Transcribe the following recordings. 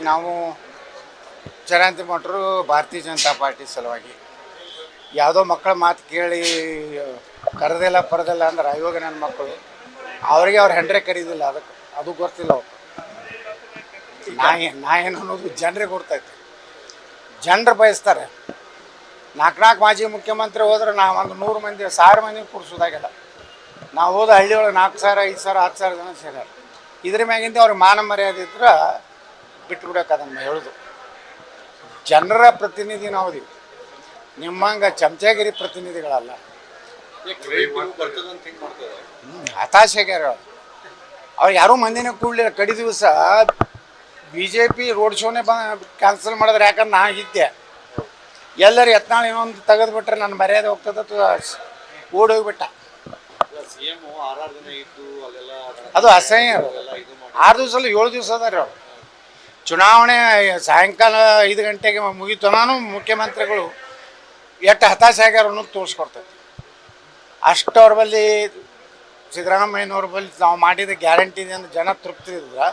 ನಾವು ಚರಂತಿ ಮಠರು ಭಾರತೀಯ ಜನತಾ ಪಾರ್ಟಿ ಸಲುವಾಗಿ ಯಾವುದೋ ಮಕ್ಕಳ ಮಾತು ಕೇಳಿ ಕರೆದಿಲ್ಲ ಪರದಿಲ್ಲ ಅಂದ್ರೆ ಇವಾಗ ನನ್ನ ಮಕ್ಕಳು ಅವರಿಗೆ ಅವ್ರು ಹೆಂಡ್ರೆ ಕರೀದಿಲ್ಲ, ಅದಕ್ಕೆ ಅದು ಗೊತ್ತಿಲ್ಲ ಅವ್ರು. ನಾ ಏನು ಅನ್ನೋದು ಜನರಿಗೆ ಗೊತ್ತೈತೆ. ಜನರು ಬಯಸ್ತಾರೆ. 4 ಮಾಜಿ ಮುಖ್ಯಮಂತ್ರಿ ಹೋದ್ರೆ ನಾವು ಒಂದು 100 ಮಂದಿ 1000 ಮಂದಿ ಕೂರಿಸೋದಾಗಿಲ್ಲ. ನಾವು ಹೋದ ಹಳ್ಳಿಯೊಳಗೆ 4,000 5,000 10,000 ಜನ ಸೇರ್ಯಾರ. ಇದ್ರ ಮ್ಯಾಗಿಂದ ಅವ್ರಿಗೆ ಮಾನ ಮರ್ಯಾದೆ ಇದ್ರೆ ಬಿಟ್ಬಿಡಕ್ಕೆ ಅದನ್ನು ಹೇಳೋದು. ಜನರ ಪ್ರತಿನಿಧಿ ನಾವು ಇದೀವಿ, ನಿಮ್ಮಂಗೆ ಚಮಚಗಿರಿ ಪ್ರತಿನಿಧಿಗಳಲ್ಲ. ಹತಾಶೆಗ್ಯಾರ ಅವ್ರು ಯಾರೂ ಮಂದಿನ ಕೂಡಲಿಲ್ಲ. ಕಡಿ ದಿವಸ BJP ರೋಡ್ ಶೋನೇ ಕ್ಯಾನ್ಸಲ್ ಮಾಡಿದ್ರೆ, ಯಾಕಂದ್ರೆ ನಾ ಇದ್ದೆ. ಎಲ್ಲರೂ ಯತ್ನಾಳ್ ಇನ್ನೊಂದು ತೆಗೆದುಬಿಟ್ರೆ ನನ್ನ ಮರ್ಯಾದೆ ಹೋಗ್ತದೆ ಓಡೋಗ್ಬಿಟ್ಟ. ಅದು ಅಸಹ್ಯ. 6 ದಿವಸ ಅಲ್ಲ 7 ದಿವಸ ಅದಾರ ಅವ್ರು. ಚುನಾವಣೆ ಸಾಯಂಕಾಲ 5 ಗಂಟೆಗೆ ಮುಗಿತನಾನು ಮುಖ್ಯಮಂತ್ರಿಗಳು ಎಷ್ಟು ಹತಾಶೆ ಆಗ್ಯಾರ ಅನ್ನೋದು ತೋರಿಸ್ಕೊಡ್ತೈತಿ. ಅಷ್ಟು ಅವ್ರ ಬಳಿ ಸಿದ್ದರಾಮಯ್ಯನವ್ರ ಬಳಿ ನಾವು ಮಾಡಿದ ಗ್ಯಾರಂಟಿ ಇದೆ ಅಂದ್ರೆ ಜನ ತೃಪ್ತಿ ಇದ್ರೆ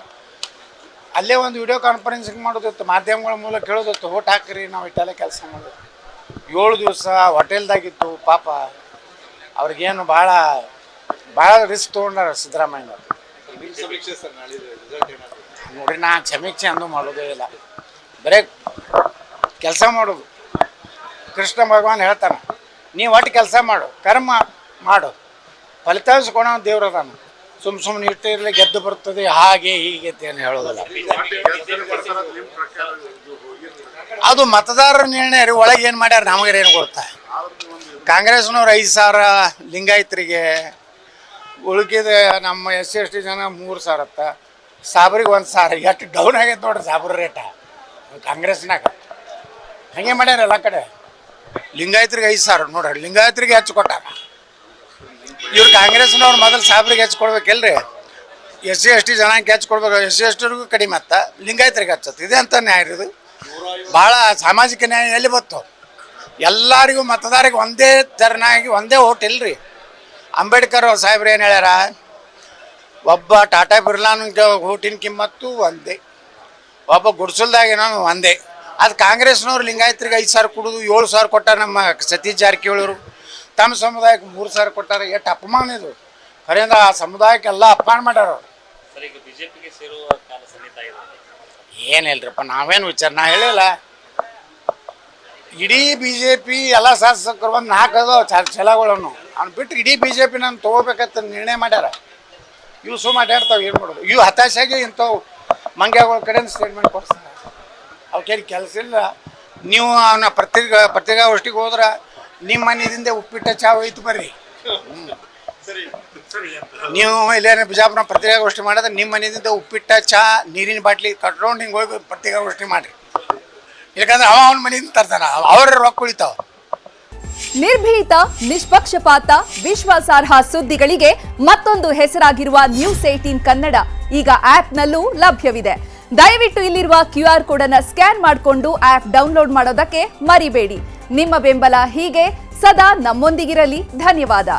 ಅಲ್ಲೇ ಒಂದು ವಿಡಿಯೋ ಕಾನ್ಫರೆನ್ಸಿಂಗ್ ಮಾಡೋದಿತ್ತು, ಮಾಧ್ಯಮಗಳ ಮೂಲಕ ಹೇಳೋದಿತ್ತು, ಓಟ್ ಹಾಕ್ರಿ ನಾವು ಇಟ್ಟೆಲ್ಲ ಕೆಲಸ ಮಾಡೋದು. 7 ದಿವಸ ಹೋಟೆಲ್ದಾಗಿತ್ತು. ಪಾಪ ಅವ್ರಿಗೇನು ಭಾಳ ರಿಸ್ಕ್ ತೊಗೊಂಡಾರ ಸಿದ್ದರಾಮಯ್ಯನವ್ರು. ನೋಡ್ರಿ, ನಾ ಸಮೀಕ್ಷೆ ಅಂದು ಮಾಡೋದೇ ಇಲ್ಲ, ಬರೀ ಕೆಲಸ ಮಾಡೋದು. ಕೃಷ್ಣ ಭಗವಾನ್ ಹೇಳ್ತಾನೆ, ನೀವು ಒಟ್ಟು ಕೆಲಸ ಮಾಡು, ಕರ್ಮ ಮಾಡು, ಫಲಿತಾಂಶ ಕೊಡೋ ದೇವ್ರದಾನ. ಸುಮ್ಮನೆ ಇಟ್ಟು ಇರಲಿ ಗೆದ್ದು ಬರ್ತದೆ ಹಾಗೆ ಹೀಗೆ ಅಂತ ಹೇಳೋದಿಲ್ಲ. ಅದು ಮತದಾರರ ನಿರ್ಣಯ ರೀ. ಒಳಗೆ ಏನು ಮಾಡ್ಯಾರ ನಮಗೇನು ಏನು ಗೊತ್ತಾ? ಕಾಂಗ್ರೆಸ್ನವ್ರು 5,000 ಲಿಂಗಾಯತರಿಗೆ, ಉಳ್ಕಿದ ನಮ್ಮ SC/ST ಜನ 3,000 ಅತ್ತ, ಸಾಬ್ರಿಗೆ 1,000. ಎಷ್ಟು ಡೌನ್ ಆಗೈತೆ ನೋಡ್ರಿ ಸಾಬ್ರ ರೇಟ ಕಾಂಗ್ರೆಸ್ನಾಗ. ಹಾಗೆ ಮಾಡ್ಯಾರ ಎಲ್ಲ ಕಡೆ. ಲಿಂಗಾಯತರಿಗೆ 5,000 ನೋಡ್ರಿ, ಲಿಂಗಾಯತರಿಗೆ ಹೆಚ್ಚು ಕೊಟ್ಟಾರ. ಇವ್ರು ಕಾಂಗ್ರೆಸ್ನವ್ರು ಮೊದಲು ಸಾಬ್ರಿಗೆ ಹೆಚ್ಚು ಕೊಡ್ಬೇಕಿಲ್ರಿ, SC/ST ಜನಾಂಗಕ್ಕೆ ಹೆಚ್ಚು ಕೊಡ್ಬೇಕು. SC/STರಿಗೂ ಕಡಿಮೆ ಮತ್ತ ಲಿಂಗಾಯತರಿಗೆ ಹಚ್ಚತ್ತೆ. ಇದೆ ಅಂತ ನ್ಯಾಯ ಇದು. ಭಾಳ ಸಾಮಾಜಿಕ ನ್ಯಾಯ ಎಲ್ಲಿ ಬಂತು? ಎಲ್ಲರಿಗೂ ಮತದಾರಿಗೆ ಒಂದೇ ತೆರನಾಗಿ ಒಂದೇ ಓಟ್ ಇಲ್ರಿ. ಅಂಬೇಡ್ಕರ್ ಅವ್ರು ಸಾಹೇಬ್ರು ಏನು ಹೇಳ್ಯಾರ? ಒಬ್ಬ ಟಾಟಾ ಬಿರ್ಲಾನ ಓಟಿನ ಕಿಮ್ಮತ್ತು ಒಂದೇ, ಒಬ್ಬ ಗುಡ್ಸಲ್ದಾಗಿನ ಒಂದೇ. ಅದು ಕಾಂಗ್ರೆಸ್ನವ್ರು ಲಿಂಗಾಯತರಿಗೆ 5,000 ಕೊಡೋದು, 7,000 ಕೊಟ್ಟಾರ. ನಮ್ಮ ಸತೀಶ್ ಜಾರಕಿಹೊಳಿಯವರು ತಮ್ಮ ಸಮುದಾಯಕ್ಕೆ 3,000 ಕೊಟ್ಟಾರ. ಎಷ್ಟು ಅಪಮಾನ ಇದು! ಖರೇಂದ್ರ ಆ ಸಮುದಾಯಕ್ಕೆಲ್ಲ ಅಪಮಾನ ಮಾಡ್ಯಾರ. ಏನಿಲ್ರಿಪ್ಪ, ನಾವೇನು ವಿಚಾರ ನಾ ಹೇಳಿಲ್ಲ. ಇಡೀ BJP ಎಲ್ಲ ಶಾಸಕರು ಒಂದು 4 ಅದಾವ ಛಲಗಳನ್ನು ಅವ್ನು ಬಿಟ್ಟು ಇಡೀ BJP ನಾನು ತೊಗೋಬೇಕಂತ ನಿರ್ಣಯ ಮಾಡ್ಯಾರ. ಇವು ಸುಮ್ಮ ಅಡ್ಯಾಡ್ತಾವೆ, ಏನು ಮಾಡೋದು? ಇವು ಹತಾಶೆಗೆ ಇಂಥವು ಮಂಗ್ಯಗಳ ಕಡೆಯಿಂದ ಸ್ಟೇಟ್ಮೆಂಟ್ ಕೊಡ್ತಾರೆ. ಅವಕ್ಕೇನು ಕೆಲಸ ಇಲ್ಲ. ನೀವು ಅವನ ಪತ್ರಿಕಾಗೋಷ್ಠಿಗೆ ಹೋದ್ರೆ ನಿಮ್ಮ ಮನೆಯಿಂದ ಉಪ್ಪಿಟ್ಟ ಚಾ ಹೋಯ್ತು ಬರ್ರಿ. ನೀವು ಇಲ್ಲೇನ ಬಿಜಾಪುರ ಪತ್ರಿಕಾಗೋಷ್ಠಿ ಮಾಡಿದ್ರೆ ನಿಮ್ಮ ಮನೆಯಿಂದ ಉಪ್ಪಿಟ್ಟ ಚಾ ನೀರಿನ ಬಾಟ್ಲಿ ಕಟ್ಕೊಂಡು ಹಿಂಗೆ ಹೋಗಿ ಪತ್ರಿಕಾಗೋಷ್ಠಿ ಮಾಡಿರಿ. ಯಾಕಂದ್ರೆ ಅವನ ಮನೆಯಿಂದ ತರ್ತಾನ, ಅವ್ರ ರೊಕ್ಕ ಉಳಿತಾವ. ನಿರ್ಭೀತ, ನಿಷ್ಪಕ್ಷಪಾತ, ವಿಶ್ವಾಸಾರ್ಹ ಸುದ್ದಿಗಳಿಗೆ ಮತ್ತೊಂದು ಹೆಸರಾಗಿರುವ News18 ಕನ್ನಡ ಈಗ ಆಪ್ನಲ್ಲೂ ಲಭ್ಯವಿದೆ. ದಯವಿಟ್ಟು ಇಲ್ಲಿರುವ QR ಕೋಡ್ ಅನ್ನು ಸ್ಕ್ಯಾನ್ ಮಾಡಿಕೊಂಡು ಆಪ್ ಡೌನ್ಲೋಡ್ ಮಾಡೋದಕ್ಕೆ ಮರಿಬೇಡಿ. ನಿಮ್ಮ ಬೆಂಬಲ ಹೀಗೆ ಸದಾ ನಮ್ಮೊಂದಿಗಿರಲಿ. ಧನ್ಯವಾದ.